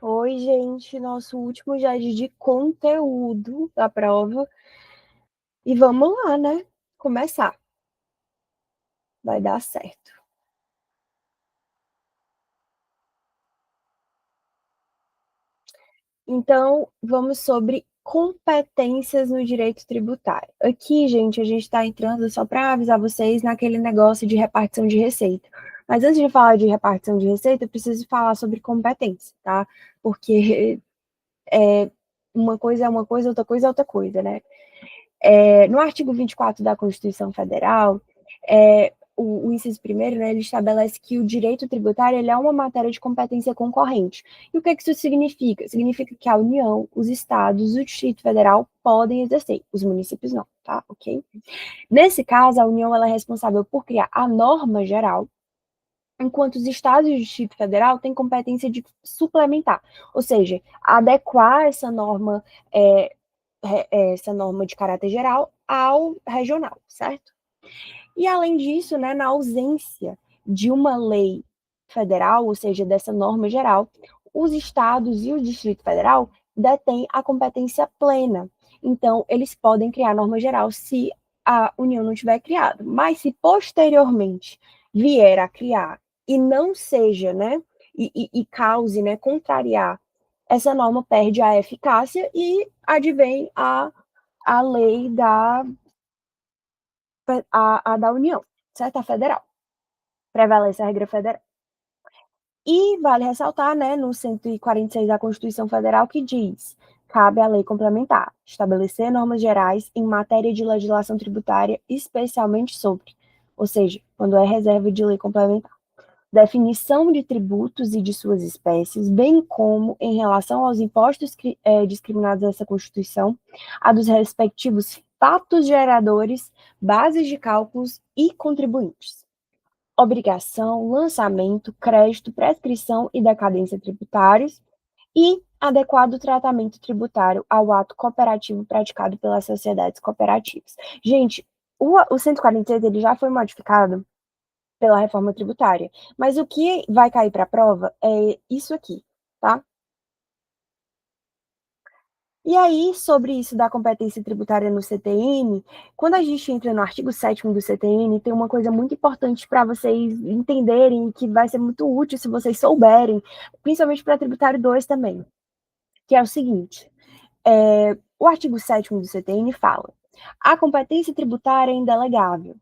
Oi, gente, nosso último GED de conteúdo da prova. E vamos lá, né? Começar. Vai dar certo. Então, vamos sobre competências no direito tributário. Aqui, gente, a gente está entrando só para avisar vocês naquele negócio de repartição de receita. Mas antes de falar de repartição de receita, eu preciso falar sobre competência, tá? Porque uma coisa é uma coisa, outra coisa é outra coisa, né? No artigo 24 da Constituição Federal, o inciso primeiro, né, ele estabelece que o direito tributário ele é uma matéria de competência concorrente. E o que isso significa? Significa que a União, os estados, o Distrito Federal podem exercer, os municípios não, tá? Ok? Nesse caso, a União ela é responsável por criar a norma geral, enquanto os estados e o Distrito Federal têm competência de suplementar, ou seja, adequar essa norma de caráter geral ao regional, certo? E além disso, né, na ausência de uma lei federal, ou seja, dessa norma geral, os estados e o Distrito Federal detêm a competência plena. Então, eles podem criar norma geral se a União não tiver criado. Mas se posteriormente vier a criar e não seja, né, e cause, né, contrariar, essa norma perde a eficácia e advém a lei da União, certo? A federal. Prevalece a regra federal. E vale ressaltar, né, no 146 da Constituição Federal, que diz: cabe à lei complementar estabelecer normas gerais em matéria de legislação tributária, especialmente sobre, ou seja, quando é reserva de lei complementar, definição de tributos e de suas espécies, bem como em relação aos impostos discriminados nessa Constituição, a dos respectivos fatos geradores, bases de cálculos e contribuintes. Obrigação, lançamento, crédito, prescrição e decadência tributários e adequado tratamento tributário ao ato cooperativo praticado pelas sociedades cooperativas. Gente, o 146 ele já foi modificado pela reforma tributária. Mas o que vai cair para a prova é isso aqui, tá? E aí, sobre isso da competência tributária no CTN, quando a gente entra no artigo 7º do CTN, tem uma coisa muito importante para vocês entenderem, que vai ser muito útil se vocês souberem, principalmente para tributário 2 também, que é o seguinte, o artigo 7º do CTN fala: a competência tributária é indelegável,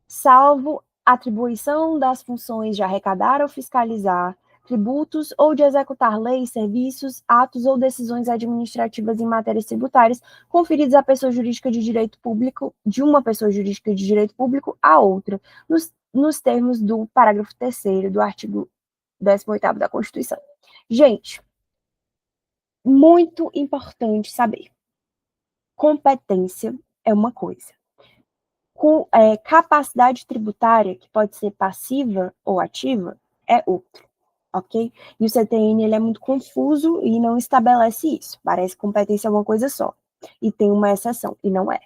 salvo atribuição das funções de arrecadar ou fiscalizar tributos ou de executar leis, serviços, atos ou decisões administrativas em matérias tributárias conferidos à pessoa jurídica de direito público, de uma pessoa jurídica de direito público a outra, nos termos do parágrafo 3º do artigo 18º da Constituição. Gente, muito importante saber. Competência é uma coisa. Capacidade tributária, que pode ser passiva ou ativa, é outra, ok? E o CTN ele é muito confuso e não estabelece isso. Parece que competência é uma coisa só. E tem uma exceção, e não é.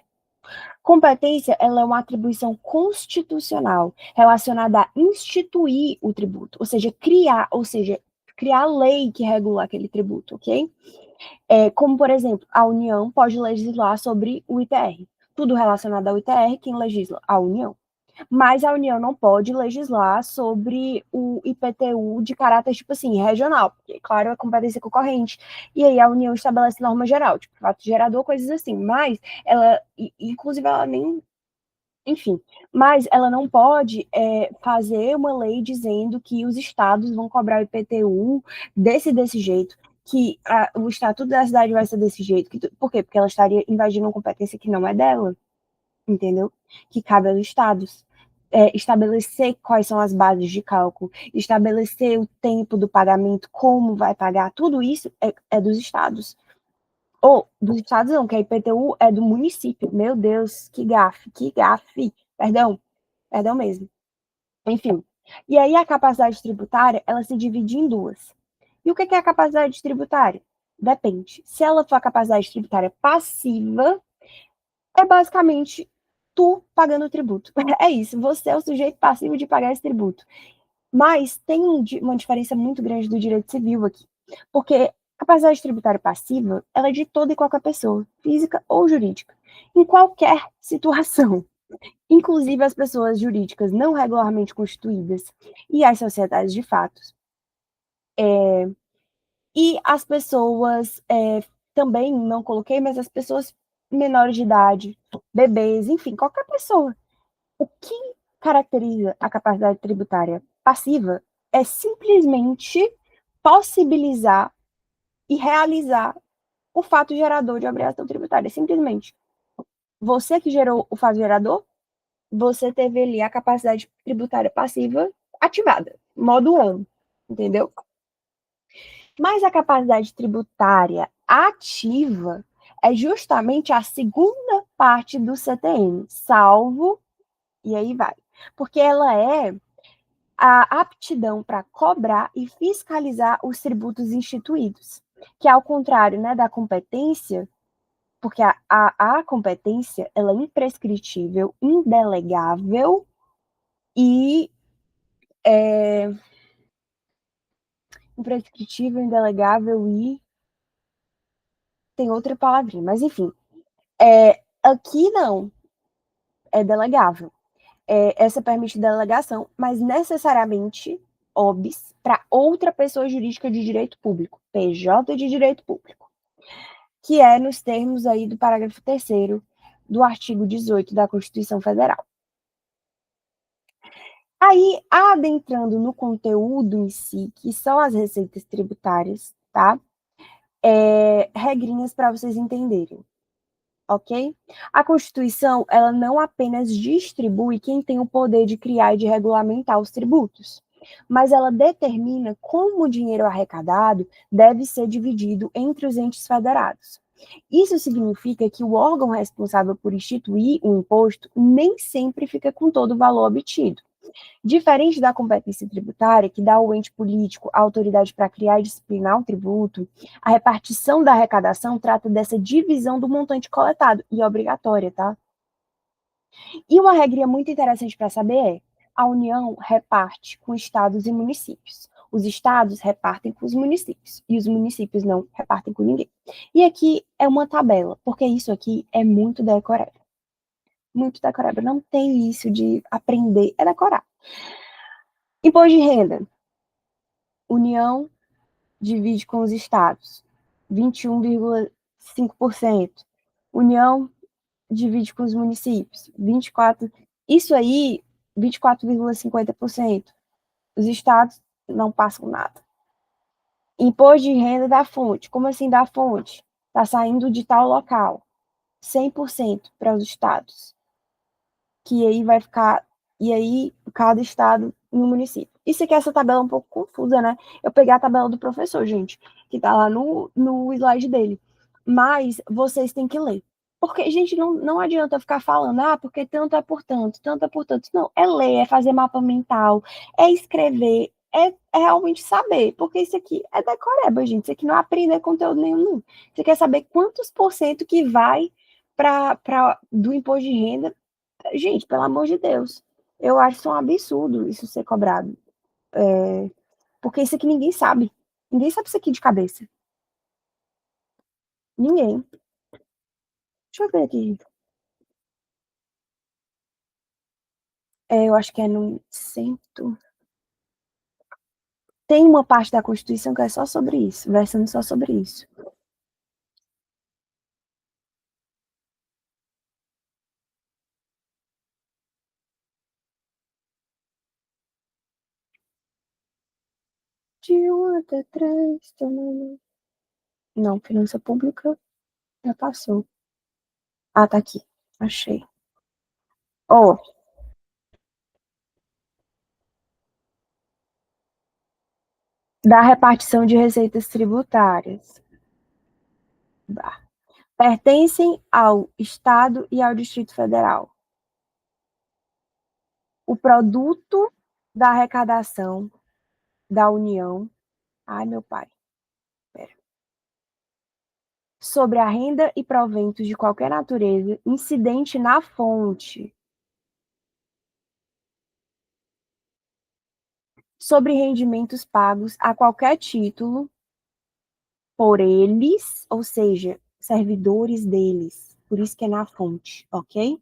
Competência ela é uma atribuição constitucional relacionada a instituir o tributo, ou seja, criar lei que regula aquele tributo, ok? Como, por exemplo, a União pode legislar sobre o ITR. Tudo relacionado ao ITR, quem legisla? A União. Mas a União não pode legislar sobre o IPTU de caráter, tipo assim, regional, porque, claro, é competência concorrente. E aí a União estabelece norma geral, tipo, fato gerador, coisas assim. Mas ela, inclusive, ela nem. Enfim, mas ela não pode fazer uma lei dizendo que os estados vão cobrar o IPTU desse jeito, que o estatuto da cidade vai ser desse jeito. Por quê? Porque ela estaria invadindo uma competência que não é dela, entendeu? Que cabe aos estados. Estabelecer quais são as bases de cálculo, estabelecer o tempo do pagamento, como vai pagar, tudo isso é dos estados. Ou, dos estados não, que a IPTU é do município. Meu Deus, que gafe. Perdão mesmo. Enfim. E aí a capacidade tributária, ela se divide em duas. E o que é a capacidade tributária? Depende. Se ela for a capacidade tributária passiva, é basicamente tu pagando tributo. É isso, você é o sujeito passivo de pagar esse tributo. Mas tem uma diferença muito grande do direito civil aqui. Porque capacidade tributária passiva, ela é de toda e qualquer pessoa, física ou jurídica, em qualquer situação, inclusive as pessoas jurídicas não regularmente constituídas e as sociedades de fatos. E as pessoas, também não coloquei, mas as pessoas menores de idade, bebês, enfim, qualquer pessoa. O que caracteriza a capacidade tributária passiva é simplesmente possibilizar e realizar o fato gerador de obrigação tributária. Simplesmente. Você que gerou o fato gerador, você teve ali a capacidade tributária passiva ativada, modo on, entendeu? Mas a capacidade tributária ativa é justamente a segunda parte do CTN, salvo, e aí vai. Porque ela é a aptidão para cobrar e fiscalizar os tributos instituídos, que ao contrário, né, da competência, porque a competência ela é imprescritível, indelegável e imprescritível, indelegável e tem outra palavrinha, mas enfim, aqui não é delegável. Essa permite delegação, mas necessariamente OBS para outra pessoa jurídica de direito público, PJ de direito público, que é nos termos aí do parágrafo 3º do artigo 18 da Constituição Federal. Aí, adentrando no conteúdo em si, que são as receitas tributárias, tá? Regrinhas para vocês entenderem, ok? A Constituição, ela não apenas distribui quem tem o poder de criar e de regulamentar os tributos, mas ela determina como o dinheiro arrecadado deve ser dividido entre os entes federados. Isso significa que o órgão responsável por instituir o imposto nem sempre fica com todo o valor obtido. Diferente da competência tributária, que dá ao ente político a autoridade para criar e disciplinar o tributo, a repartição da arrecadação trata dessa divisão do montante coletado, e é obrigatória, tá? E uma regra muito interessante para saber é: a União reparte com estados e municípios. Os estados repartem com os municípios, e os municípios não repartem com ninguém. E aqui é uma tabela, porque isso aqui é muito decoreba. Muito decoreba. Não tem isso de aprender, é decorar. Imposto de renda. União divide com os estados, 21,5%. União divide com os municípios, 24%. Isso aí, 24,50%. Os estados não passam nada. Imposto de renda da fonte. Como assim da fonte? Está saindo de tal local. 100% para os estados. Que aí vai ficar, e aí cada estado no município. Isso aqui, essa tabela é um pouco confusa, né? Eu peguei a tabela do professor, gente, que tá lá no slide dele. Mas vocês têm que ler. Porque, gente, não adianta ficar falando, porque tanto é por tanto. Não, é ler, é fazer mapa mental, é escrever, é realmente saber. Porque isso aqui é decoreba, gente. Isso aqui não aprende conteúdo nenhum. Não. Você quer saber quantos por cento que vai do imposto de renda. Gente, pelo amor de Deus, eu acho isso um absurdo, isso ser cobrado. Porque isso aqui ninguém sabe. Ninguém sabe isso aqui de cabeça. Ninguém. Deixa eu ver aqui. Eu acho que é no cento. Tem uma parte da Constituição que é só sobre isso, versando só sobre isso. De um até três, também. Não, finança pública já passou. Ah, tá aqui. Achei. Ó, da repartição de receitas tributárias. Pertencem ao Estado e ao Distrito Federal. O produto da arrecadação da União. Ai, meu pai. Pera. Sobre a renda e proventos de qualquer natureza incidente na fonte. Sobre rendimentos pagos a qualquer título por eles, ou seja, servidores deles. Por isso que é na fonte, ok?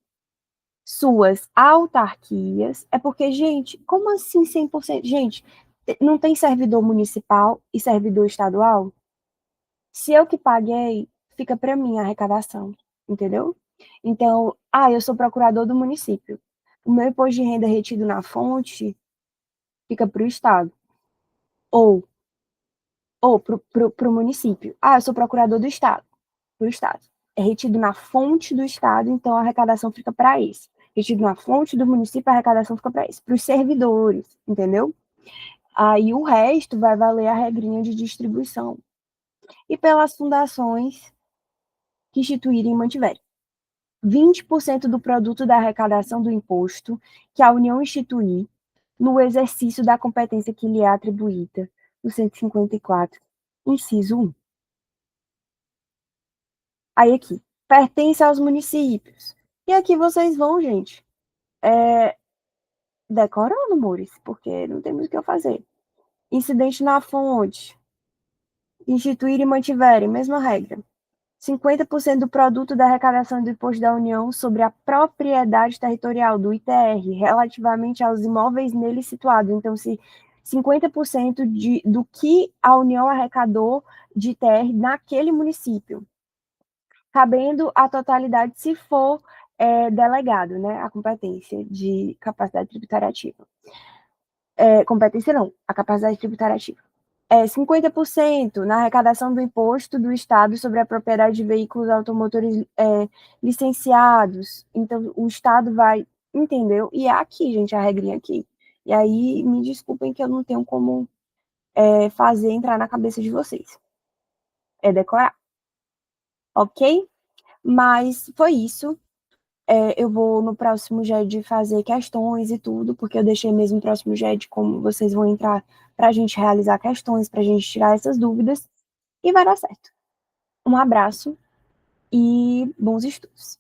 Suas autarquias. É porque, gente, como assim 100%? Gente, não tem servidor municipal e servidor estadual? Se eu que paguei, fica para mim a arrecadação, entendeu? Então, eu sou procurador do município. O meu imposto de renda retido na fonte fica para o Estado. Ou para o município. Eu sou procurador do Estado. Para o Estado. É retido na fonte do Estado, então a arrecadação fica para esse. Retido na fonte do município, a arrecadação fica para esse. Para os servidores, entendeu? Aí o resto vai valer a regrinha de distribuição. E pelas fundações que instituírem e mantiverem. 20% do produto da arrecadação do imposto que a União instituir no exercício da competência que lhe é atribuída, no 154, inciso 1. Aí aqui, pertence aos municípios. E aqui vocês vão, gente, decorando, Mores, porque não tem muito o que eu fazer. Incidente na fonte. Instituir e mantiverem, mesma regra. 50% do produto da arrecadação do imposto da União sobre a propriedade territorial do ITR, relativamente aos imóveis nele situados. Então, se 50% do que a União arrecadou de ITR naquele município, cabendo a totalidade se for delegado, né, a competência de capacidade tributária ativa. Competência não, a capacidade tributária ativa. 50% na arrecadação do imposto do Estado sobre a propriedade de veículos automotores licenciados. Então, o Estado vai, entendeu? E é aqui, gente, a regrinha aqui. E aí, me desculpem que eu não tenho como fazer entrar na cabeça de vocês. É decorar. Ok? Mas foi isso. Eu vou no próximo GED fazer questões e tudo, porque eu deixei mesmo no próximo GED como vocês vão entrar para a gente realizar questões, para a gente tirar essas dúvidas, e vai dar certo. Um abraço e bons estudos.